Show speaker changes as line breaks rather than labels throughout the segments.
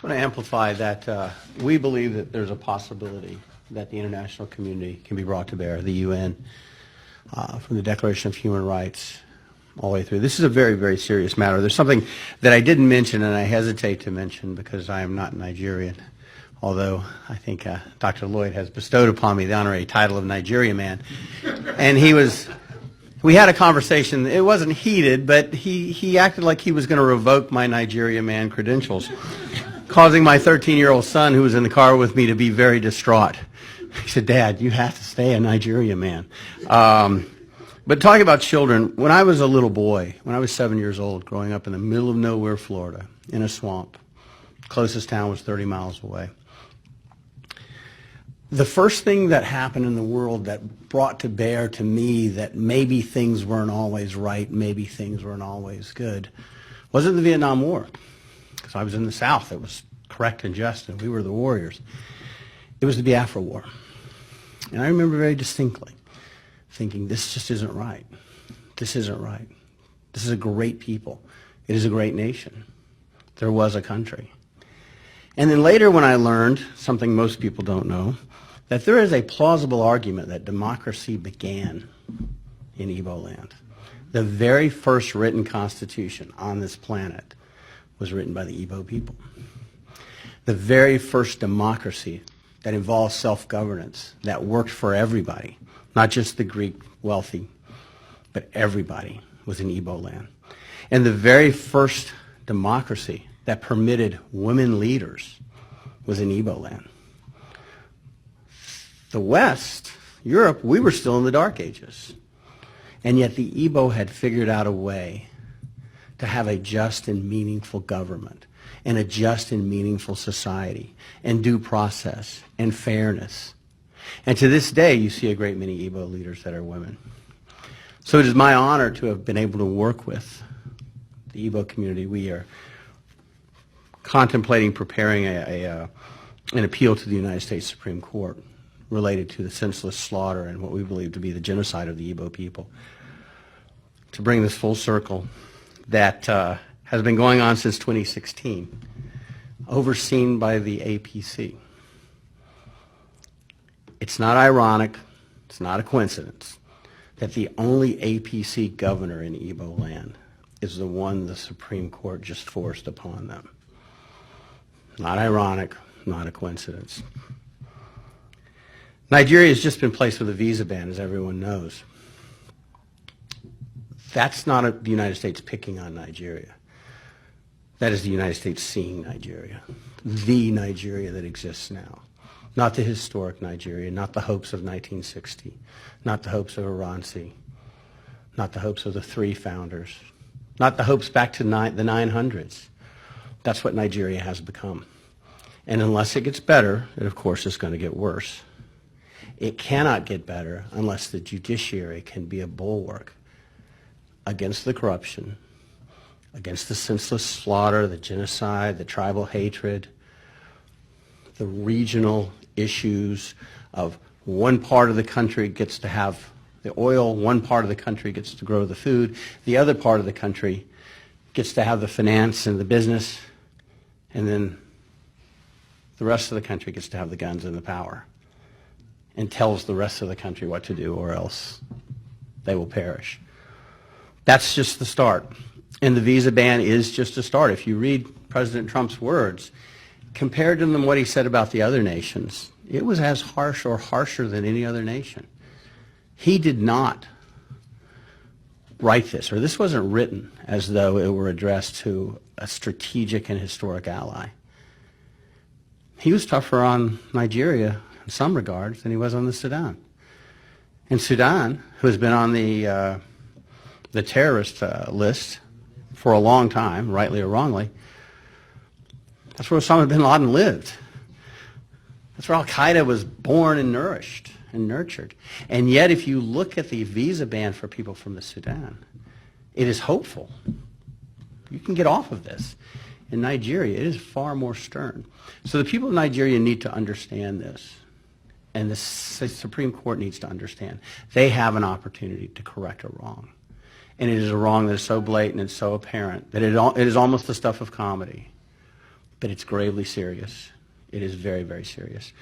I want to amplify that we believe that there's a possibility that the international community can be brought to bear, the UN, from the Declaration of Human Rights all the way through. This is a very, very serious matter. There's something that I didn't mention and I hesitate to mention because I am not Nigerian, although I think Dr. Lloyd has bestowed upon me the honorary title of Nigeria Man. And we had a conversation. It wasn't heated, but he acted like he was going to revoke my Nigeria Man credentials, causing my 13-year-old son, who was in the car with me, to be very distraught. He said, "Dad, you have to stay a Nigeria Man." But talking about children, when I was a little boy, when I was 7 years old, growing up in the middle of nowhere, Florida, in a swamp, closest town was 30 miles away. The first thing that happened in the world that brought to bear to me that maybe things weren't always right, maybe things weren't always good, wasn't the Vietnam War. Because I was in the South. It was correct and just, and we were the warriors. It was the Biafra War. And I remember very distinctly thinking, this just isn't right. This isn't right. This is a great people. It is a great nation. There was a country. And then later when I learned, something most people don't know, that there is a plausible argument that democracy began in Igbo land. The very first written constitution on this planet was written by the Igbo people. The very first democracy that involved self-governance, that worked for everybody, not just the Greek wealthy, but everybody, was in Igbo land. And the very first democracy that permitted women leaders was in Igbo land. The West, Europe, we were still in the Dark Ages. And yet the Igbo had figured out a way to have a just and meaningful government and a just and meaningful society and due process and fairness. And to this day, you see a great many Igbo leaders that are women. So it is my honor to have been able to work with the Igbo community. We are contemplating preparing an appeal to the United States Supreme Court related to the senseless slaughter and what we believe to be the genocide of the Igbo people. To bring this full circle, that has been going on since 2016, overseen by the APC. It's not ironic, it's not a coincidence, that the only APC governor in Igbo land is the one the Supreme Court just forced upon them. Not ironic, not a coincidence. Nigeria has just been placed with a visa ban, as everyone knows. That's not the United States picking on Nigeria. That is the United States seeing Nigeria, the Nigeria that exists now. Not the historic Nigeria, not the hopes of 1960, not the hopes of Iransi, not the hopes of the three founders, not the hopes back to the 900s. That's what Nigeria has become. And unless it gets better, it of course is going to get worse. It cannot get better unless the judiciary can be a bulwark against the corruption, against the senseless slaughter, the genocide, the tribal hatred, the regional issues of one part of the country gets to have the oil, one part of the country gets to grow the food, the other part of the country gets to have the finance and the business, and then the rest of the country gets to have the guns and the power and tells the rest of the country what to do, or else they will perish. That's just the start. And the visa ban is just a start. If you read President Trump's words, compared to them what he said about the other nations, it was as harsh or harsher than any other nation. He did not write this, or this wasn't written as though it were addressed to a strategic and historic ally. He was tougher on Nigeria in some regards than he was on the Sudan. And Sudan, who has been on the terrorist list for a long time, rightly or wrongly, that's where Osama bin Laden lived. That's where Al-Qaeda was born and nourished and nurtured. And yet if you look at the visa ban for people from the Sudan, it is hopeful. You can get off of this. In Nigeria, it is far more stern. So the people of Nigeria need to understand this. And the Supreme Court needs to understand. They have an opportunity to correct a wrong. And it is a wrong that is so blatant and so apparent that it is almost the stuff of comedy. but it's gravely serious. It is very, very serious.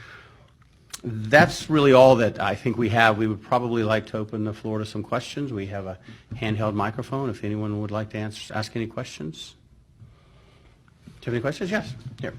That's really all that I think we have. We would probably like to open the floor to some questions. We have a handheld microphone if anyone would like to ask any questions. Do you have any questions? Yes. Here.